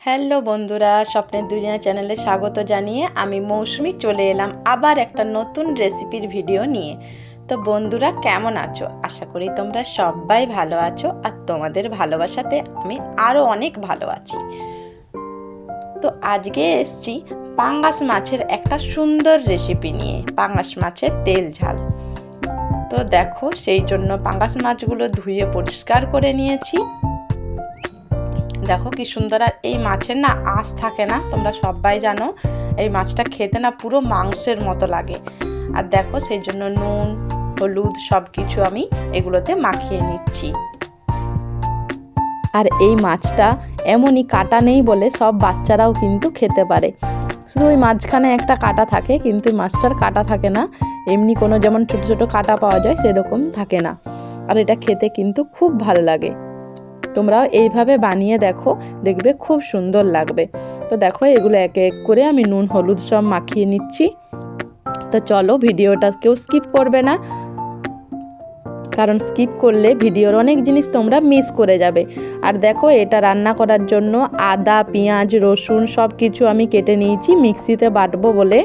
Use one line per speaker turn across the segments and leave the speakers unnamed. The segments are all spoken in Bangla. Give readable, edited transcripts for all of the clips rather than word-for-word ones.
হ্যালো বন্ধুরা, স্বপ্নের দুনিয়া চ্যানেলে স্বাগত জানিয়ে আমি মৌসুমি চলে এলাম আবার একটা নতুন রেসিপির ভিডিও নিয়ে। তো বন্ধুরা, কেমন আছো? আশা করি তোমরা সবাই ভালো আছো, আর তোমাদের ভালোবাসাতে আমি আরও অনেক ভালো আছি। তো আজকে এসছি পাঙ্গাস মাছের একটা সুন্দর রেসিপি নিয়ে, পাঙ্গাস মাছের তেল ঝাল। তো দেখো, সেই জন্য পাঙ্গাস মাছগুলো ধুয়ে পরিষ্কার করে নিয়েছি। দেখো কি সুন্দর। আর এই মাছের না আঁশ থাকে না, তোমরা সবাই জানো। এই মাছটা খেতে না পুরো মাংসের মতো লাগে। আর দেখো, সেই জন্য নুন হলুদ সব কিছু আমি এগুলোতে মাখিয়ে নিচ্ছি। আর এই মাছটা এমনই কাটা নেই বলে সব বাচ্চারাও কিন্তু খেতে পারে। শুধু ওই মাঝখানে একটা কাটা থাকে, কিন্তু মাছটার কাটা থাকে না। এমনি কোনো যেমন ছোট ছোট কাটা পাওয়া যায় সেরকম থাকে না। আর এটা খেতে কিন্তু খুব ভালো লাগে। তোমরাও এইভাবে বানিয়ে দেখো, দেখবে খুব সুন্দর লাগবে। তো দেখো, এগুলো এক এক করে আমি নুন হলুদ সব মাখিয়ে নিচ্ছি। তো চলো, ভিডিওটা কেউ স্কিপ করবে না, কারণ স্কিপ করলে ভিডিওর অনেক জিনিস তোমরা মিস করে যাবে। আর দেখো, এটা রান্না করার জন্য আদা পেঁয়াজ রসুন সব কিছু আমি কেটে নিয়েছি মিক্সিতে বাটবো বলে।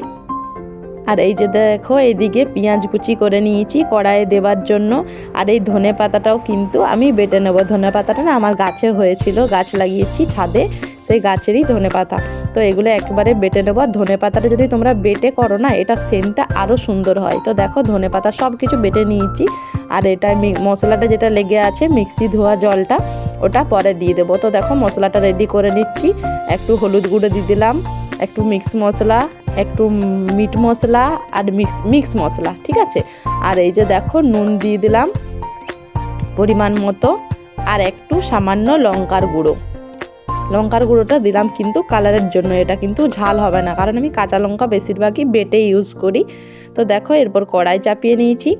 আর এই যে দেখো, এইদিকে পেঁয়াজ কুচি করে নিয়েছি কড়াইয়ে দেওয়ার জন্য। আর এই ধনে পাতাটাও কিন্তু আমি বেটে নেব। ধনে পাতাটা না আমার গাছে হয়েছিল, গাছ লাগিয়েছি ছাদে, সেই গাছেরই ধনে পাতা। তো এগুলো একেবারে বেটে নেব। আর ধনে পাতাটা যদি তোমরা বেটে করো না, এটা সেন্টটা আরও সুন্দর হয়। তো দেখো, ধনে পাতা সব কিছু বেটে নিয়েছি। আর এটা মশলাটা যেটা লেগে আছে মিক্সি ধোয়া জলটা, ওটা পরে দিয়ে দেবো। তো দেখো, মশলাটা রেডি করে নিচ্ছি। একটু হলুদ গুঁড়ো দিয়ে দিলাম, একটু মিক্স মশলা, একটু মিট মশলা আর মিক্স মশলা, ঠিক আছে। আর এই যে দেখো, নুন দিয়ে দিলাম পরিমাণ মতো, আর একটু সামান্য লঙ্কার গুঁড়োটা দিলাম কিন্তু কালারের জন্য। এটা কিন্তু ঝাল হবে না, কারণ আমি কাঁচা লঙ্কা বেশিরভাগই বেটে ইউজ করি। তো দেখো, এরপর কড়াই চাপিয়ে নিয়েছি।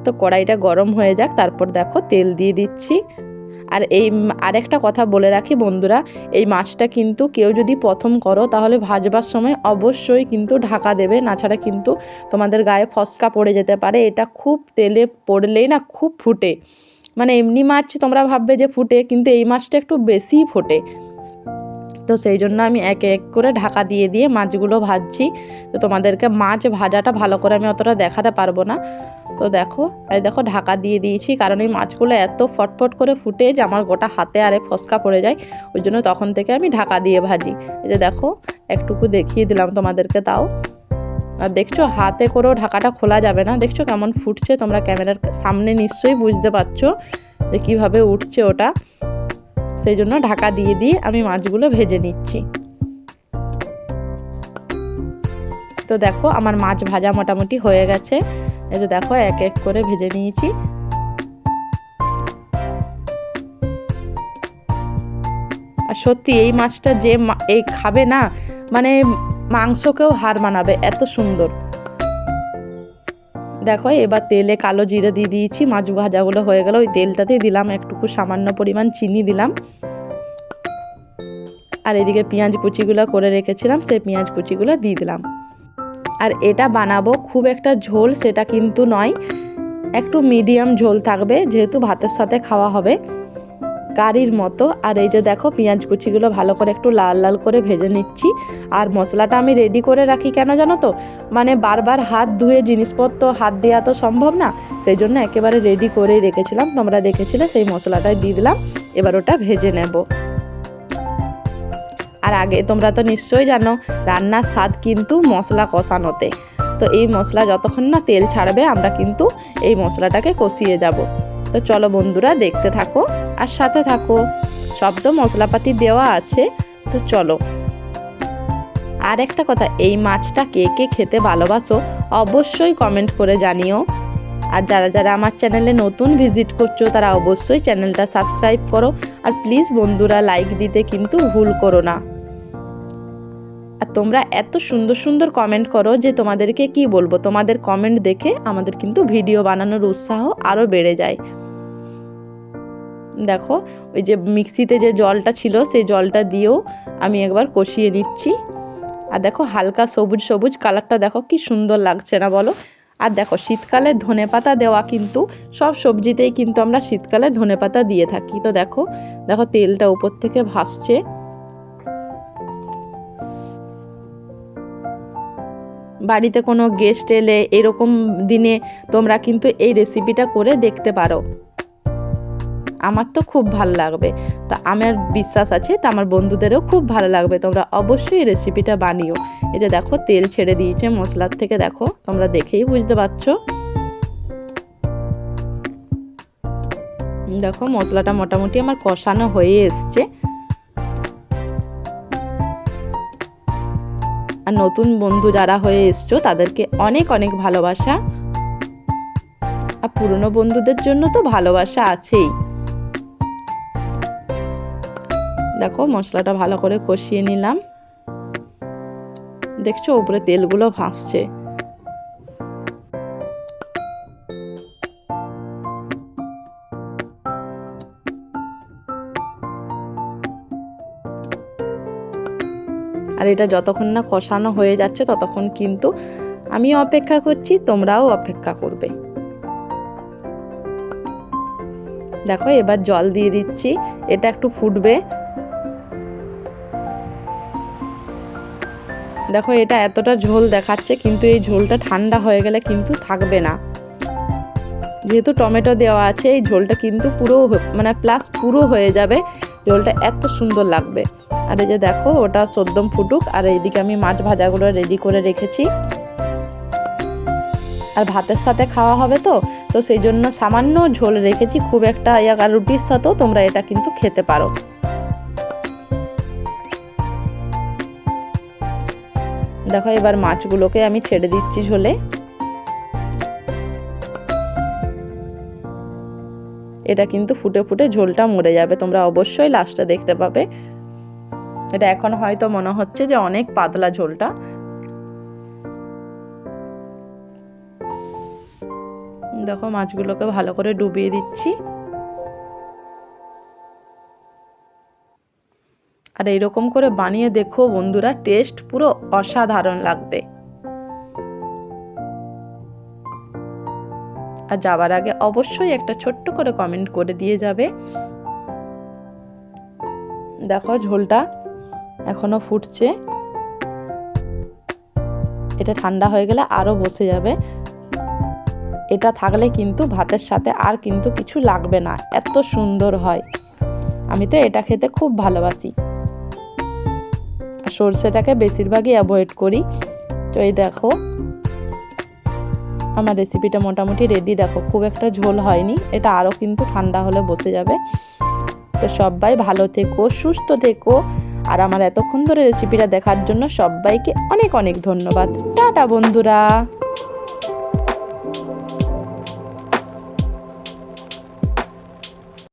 তো কড়াইটা গরম হয়ে যাক, তারপর দেখো তেল দিয়ে দিচ্ছি। আর আরেকটা কথা বলে রাখি বন্ধুরা, এই মাছটা কিন্তু কেউ যদি প্রথম করো তাহলে ভাজবার সময় অবশ্যই কিন্তু ঢাকা দেবে, না ছাড়া কিন্তু তোমাদের গায়ে ফসকা পড়ে যেতে পারে। এটা খুব তেলে পড়লেই না খুব ফুটে। মানে এমনি মাছ তোমরা ভাববে যে ফুটে, কিন্তু এই মাছটা একটু বেশিই ফোটে। তো সেই জন্য আমি এক এক করে ঢাকা দিয়ে দিয়ে মাছগুলো ভাজছি। তো তোমাদেরকে মাছ ভাজাটা ভালো করে আমি অতটা দেখাতে পারবো না। তো দেখো, এই দেখো ঢাকা দিয়ে দিয়েছি, কারণ এই মাছগুলো এত ফটফট করে ফুটে যে আমার গোটা হাতে আরে ফসকা পড়ে যায়। ওই জন্য তখন থেকে আমি ঢাকা দিয়ে ভাজি। এই যে দেখো, একটুকু দেখিয়ে দিলাম তোমাদেরকে তাও। আর দেখছো, হাতে করেও ঢাকাটা খোলা যাবে না। দেখছো কেমন ফুটছে? তোমরা ক্যামেরার সামনে নিশ্চয়ই বুঝতে পারছো যে কীভাবে উঠছে ওটা। সেই জন্য ঢাকা দিয়ে দিয়ে আমি মাছগুলো ভেজে নিচ্ছি। তো দেখো, আমার মাছ ভাজা মোটামুটি হয়ে গেছে। এই যে দেখো, এক এক করে ভেজে নিয়েছি। আর সত্যি এই মাছটা যে এই খাবে না, মানে মাংসকেও হার মানাবে, এত সুন্দর। দেখো, এবার তেলে কালো জিরে দিয়ে দিয়েছি। মাছ ভাজাগুলো হয়ে গেল, ওই তেলটাতেই দিলাম একটুকু সামান্য পরিমাণ চিনি দিলাম। আর এদিকে পেঁয়াজ কুচিগুলো করে রেখেছিলাম, সেই পেঁয়াজ কুচিগুলো দিয়ে দিলাম। আর এটা বানাবো খুব একটা ঝোল সেটা কিন্তু নয়, একটু মিডিয়াম ঝোল থাকবে, যেহেতু ভাতের সাথে খাওয়া হবে, কারির মতো। আর এই যে দেখো, পেঁয়াজ কুচিগুলো ভালো করে একটু লাল লাল করে ভেজে নিচ্ছি। আর মশলাটা আমি রেডি করে রাখি কেন জানো তো, মানে বারবার হাত ধুয়ে জিনিসপত্র হাত দেওয়া তো সম্ভব না, সেই জন্য একেবারে রেডি করেই রেখেছিলাম। তোমরা দেখেছিলে, সেই মশলাটাই দিয়ে দিলাম। এবার ওটা ভেজে নেব। আর আগে তোমরা তো নিশ্চয়ই জানো, রান্নার স্বাদ কিন্তু মশলা কষানোতে। তো এই মশলা যতক্ষণ না তেল ছাড়বে, আমরা কিন্তু এই মশলাটাকে কষিয়ে যাব। তো চলো বন্ধুরা, দেখতে থাকো আর সাথে থাকো। সব তো মশলাপাতি দেওয়া আছে, তো চলো। আর একটা কথা, এই মাছটা কে কে খেতে ভালোবাসো অবশ্যই কমেন্ট করে জানিও। আর যারা যারা আমার চ্যানেলে নতুন ভিজিট করছো, তারা অবশ্যই চ্যানেলটা সাবস্ক্রাইব করো। আর প্লিজ বন্ধুরা, লাইক দিতে কিন্তু ভুল করো না। আর তোমরা এত সুন্দর সুন্দর কমেন্ট করো যে তোমাদেরকে কি বলবো, তোমাদের কমেন্ট দেখে আমাদের কিন্তু ভিডিও বানানোর উৎসাহ আরও বেড়ে যায়। দেখো, ওই যে মিক্সিতে যে জলটা ছিল সেই জলটা দিয়েও আমি একবার কষিয়ে নিচ্ছি। আর দেখো, হালকা সবুজ সবুজ কালারটা দেখো কি সুন্দর লাগছে না বলো? আর দেখো, শীতকালে ধনেপাতা দেওয়া কিন্তু সব সবজিতেই কিন্তু আমরা শীতকালে ধনেপাতা দিয়ে থাকি। তো দেখো দেখো, তেলটা উপর থেকে ভাসছে। বাড়িতে কোনো গেস্ট এলে এরকম দিনে তোমরা কিন্তু এই রেসিপিটা করে দেখতে পারো। আমার তো খুব ভালো লাগবে, তা আমার বিশ্বাস আছে তা আমার বন্ধুদেরও খুব ভালো লাগবে। তোমরা অবশ্যই এই রেসিপিটা বানিও। এই যে দেখো তেল ছেড়ে দিয়েছে মশলার থেকে, দেখো তোমরা দেখেই বুঝতে পারছো। দেখো মশলাটা মোটামুটি আমার কষানো হয়ে এসছে। আর নতুন বন্ধু যারা হয়ে এসছো তাদেরকে অনেক অনেক ভালোবাসা, আর পুরনো বন্ধুদের জন্য তো ভালোবাসা আছেই। দেখো মশলাটা ভালো করে কষিয়ে নিলাম। দেখছো উপরে তেলগুলো ভাসছে। আর এটা যতক্ষণ না কষানো হয়ে যাচ্ছে ততক্ষণ কিন্তু আমি অপেক্ষা করছি, তোমরাও অপেক্ষা করবে। দেখো এবার জল দিয়ে দিচ্ছি, এটা একটু ফুটবে। দেখো এটা এতটা ঝোল দেখাচ্ছে, কিন্তু এই ঝোলটা ঠান্ডা হয়ে গেলে কিন্তু থাকবে না। যেহেতু টমেটো দেওয়া আছে এই ঝোলটা কিন্তু পুরো মানে প্লাস পুরো হয়ে যাবে, ঝোলটা এত সুন্দর লাগবে। আর এই যে দেখো ওটা সদ্যম ফুটুক, আর এইদিকে আমি মাছ ভাজাগুলো রেডি করে রেখেছি। আর ভাতের সাথে খাওয়া হবে তো সেই জন্য সামান্য ঝোল রেখেছি, খুব একটা আর রুটির সাথেও তোমরা এটা কিন্তু খেতে পারো। দেখো এবার মাছগুলোকে আমি ছেড়ে দিচ্ছি ঝোলে। এটা কিন্তু ফুটে ফুটে ঝোলটা মরে যাবে, তোমরা অবশ্যই লাস্টে দেখতে পাবে। এটা এখন হয়তো মনে হচ্ছে যে অনেক পাতলা ঝোলটা। দেখো মাছগুলোকে ভালো করে ডুবিয়ে দিচ্ছি। আর এইরকম করে বানিয়ে দেখো বন্ধুরা, টেস্ট পুরো অসাধারণ লাগবে। আর যাবার আগে অবশ্যই একটা ছোট্ট করে কমেন্ট করে দিয়ে যাবে। দেখো ঝোলটা এখনো ফুটছে, এটা ঠান্ডা হয়ে গেলে আরো বসে যাবে। এটা থাকলে কিন্তু ভাতের সাথে আর কিন্তু কিছু লাগবে না, এত সুন্দর হয়। আমি তো এটা খেতে খুব ভালোবাসি, আর সরষেটাকে বেশিরভাগই অ্যাভয়েড করি। তো এই দেখো আমার রেসিপিটা মোটামুটি রেডি। দেখো খুব একটা ঝোল হয়নি, এটা আরও কিন্তু ঠান্ডা হলে বসে যাবে। তো সবাই ভালো থেকো, সুস্থ থেকো, আর আমার এতক্ষণ ধরে রেসিপিটা দেখার জন্য সবাইকে অনেক অনেক ধন্যবাদ। টাটা বন্ধুরা।